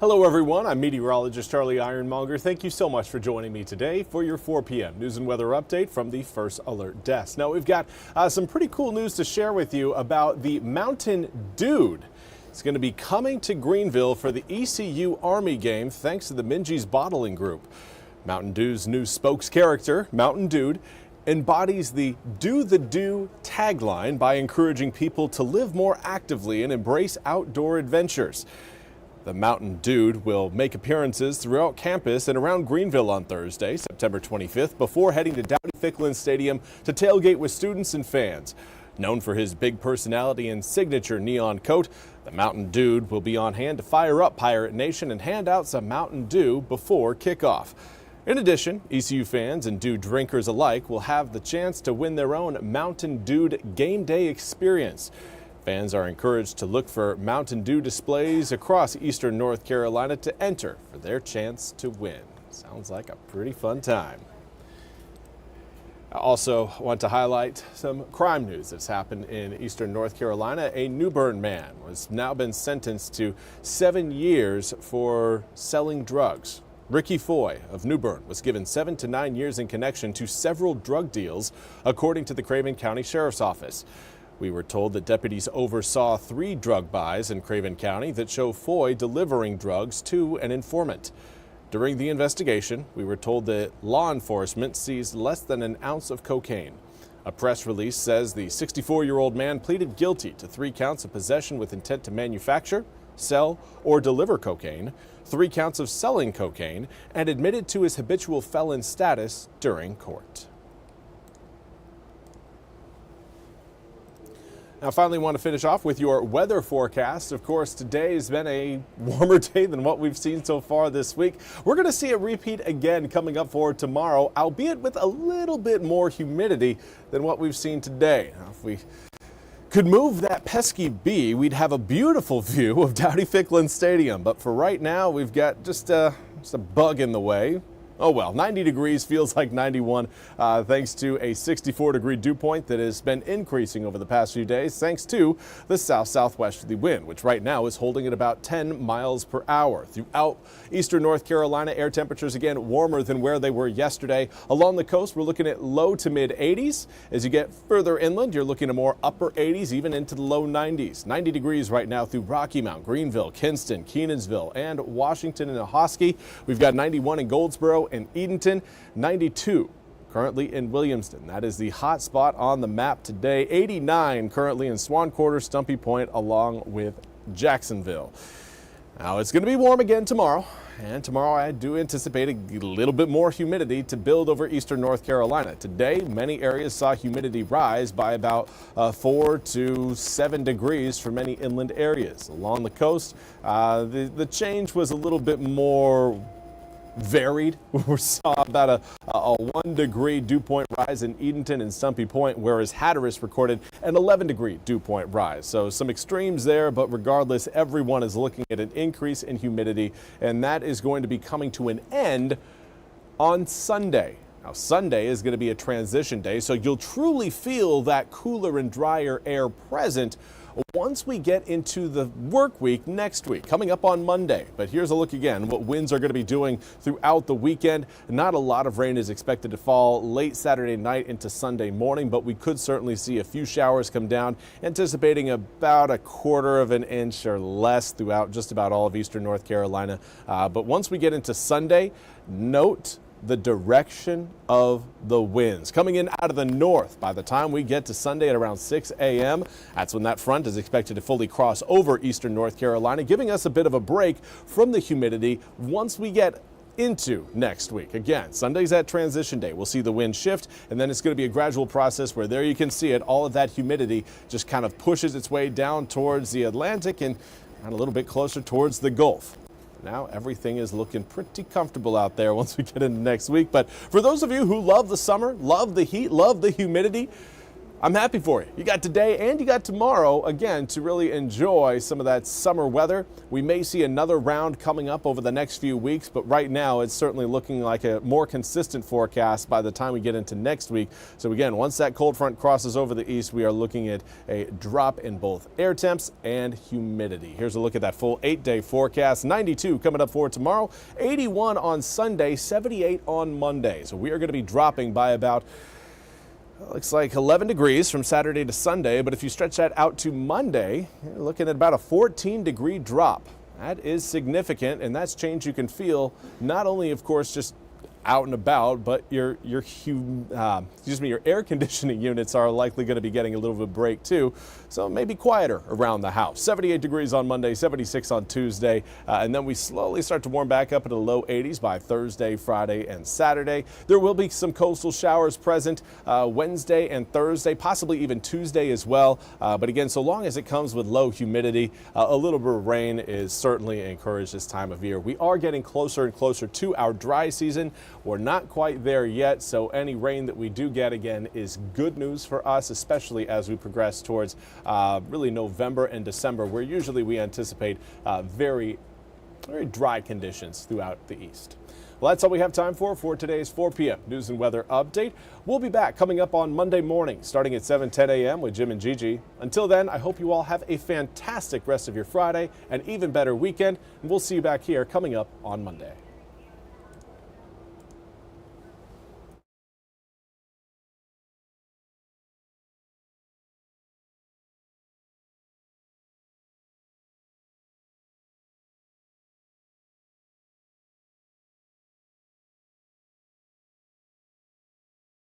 Hello everyone, I'm Meteorologist Charlie Ironmonger. Thank you so much for joining me today for your 4 p.m. news and weather update from the First Alert Desk. Now we've got some pretty cool news to share with you about the Mountain Dude. It's going to be coming to Greenville for the ECU Army game thanks to the Minges Bottling Group. Mountain Dew's new spokes character, Mountain Dude, embodies the Do the Do tagline by encouraging people to live more actively and embrace outdoor adventures. The Mountain Dude will make appearances throughout campus and around Greenville on Thursday, September 25th, before heading to Dowdy-Ficklin Stadium to tailgate with students and fans. Known for his big personality and signature neon coat, the Mountain Dude will be on hand to fire up Pirate Nation and hand out some Mountain Dew before kickoff. In addition, ECU fans and Dew drinkers alike will have the chance to win their own Mountain Dude game day experience. Fans are encouraged to look for Mountain Dew displays across eastern North Carolina to enter for their chance to win. Sounds like a pretty fun time. I also want to highlight some crime news that's happened in eastern North Carolina. A New Bern man has now been sentenced to 7 years for selling drugs. Ricky Foy of New Bern was given 7 to 9 years in connection to several drug deals, according to the Craven County Sheriff's Office. We were told that deputies oversaw 3 drug buys in Craven County that show Foy delivering drugs to an informant. During the investigation, we were told that law enforcement seized less than an ounce of cocaine. A press release says the 64-year-old man pleaded guilty to 3 counts of possession with intent to manufacture, sell, or deliver cocaine, 3 counts of selling cocaine, and admitted to his habitual felon status during court. Now, finally, want to finish off with your weather forecast. Of course, today has been a warmer day than what we've seen so far this week. We're going to see a repeat again coming up for tomorrow, albeit with a little bit more humidity than what we've seen today. Now, if we could move that pesky bee, we'd have a beautiful view of Dowdy-Ficklin Stadium. But for right now, we've got just a bug in the way. Oh well, 90 degrees feels like 91 thanks to a 64-degree dew point that has been increasing over the past few days thanks to the south-southwesterly wind, which right now is holding at about 10 miles per hour. Throughout eastern North Carolina, air temperatures again warmer than where they were yesterday. Along the coast, we're looking at low to mid 80s. As you get further inland, you're looking at more upper 80s, even into the low 90s. 90 degrees right now through Rocky Mount, Greenville, Kinston, Kenansville, and Washington and Ahoskie. We've got 91 in Goldsboro and Edenton, 92 currently in Williamston. That is the hot spot on the map today. 89 currently in Swan Quarter, Stumpy Point, along with Jacksonville. Now it's going to be warm again tomorrow, and tomorrow I do anticipate a little bit more humidity to build over eastern North Carolina. Today, many areas saw humidity rise by about 4 to 7 degrees for many inland areas. Along the coast, the change was a little bit more varied. We saw about a 1 degree dew point rise in Edenton and Stumpy Point, whereas Hatteras recorded an 11-degree dew point rise. So some extremes there, but regardless, everyone is looking at an increase in humidity, and that is going to be coming to an end on Sunday. Now, Sunday is going to be a transition day, so you'll truly feel that cooler and drier air present once we get into the work week next week, coming up on Monday. But here's a look again what winds are going to be doing throughout the weekend. Not a lot of rain is expected to fall late Saturday night into Sunday morning, but we could certainly see a few showers come down, anticipating about 1/4 of an inch or less throughout just about all of eastern North Carolina. But once we get into Sunday, note the direction of the winds coming in out of the north. By the time we get to Sunday at around 6 a.m., that's when that front is expected to fully cross over eastern North Carolina, giving us a bit of a break from the humidity once we get into next week. Again, Sunday's that transition day. We'll see the wind shift, and then it's going to be a gradual process where there you can see it. All of that humidity just kind of pushes its way down towards the Atlantic and a little bit closer towards the Gulf. Now everything is looking pretty comfortable out there once we get into next week. But for those of you who love the summer, love the heat, love the humidity, I'm happy for you. You got today and you got tomorrow, again, to really enjoy some of that summer weather. We may see another round coming up over the next few weeks, but right now it's certainly looking like a more consistent forecast by the time we get into next week. So again, once that cold front crosses over the east, we are looking at a drop in both air temps and humidity. Here's a look at that full 8-day forecast. 92 coming up for tomorrow, 81 on Sunday, 78 on Monday. So we are going to be dropping by about looks like 11 degrees from Saturday to Sunday, but if you stretch that out to Monday, you're looking at about a 14-degree drop. That is significant, and that's change you can feel not only, of course, just out and about, but your air conditioning units are likely going to be getting a little bit of a break too, so maybe quieter around the house. 78 degrees on Monday, 76 on Tuesday, and then we slowly start to warm back up into the low 80s by Thursday, Friday, and Saturday. There will be some coastal showers present Wednesday and Thursday, possibly even Tuesday as well, but again, so long as it comes with low humidity, a little bit of rain is certainly encouraged this time of year. We are getting closer and closer to our dry season. We're not quite there yet, so any rain that we do get, again, is good news for us, especially as we progress towards really November and December, where usually we anticipate very dry conditions throughout the east. Well, that's all we have time for today's 4 p.m. news and weather update. We'll be back coming up on Monday morning, starting at 7:10 a.m. with Jim and Gigi. Until then, I hope you all have a fantastic rest of your Friday and even better weekend, and we'll see you back here coming up on Monday.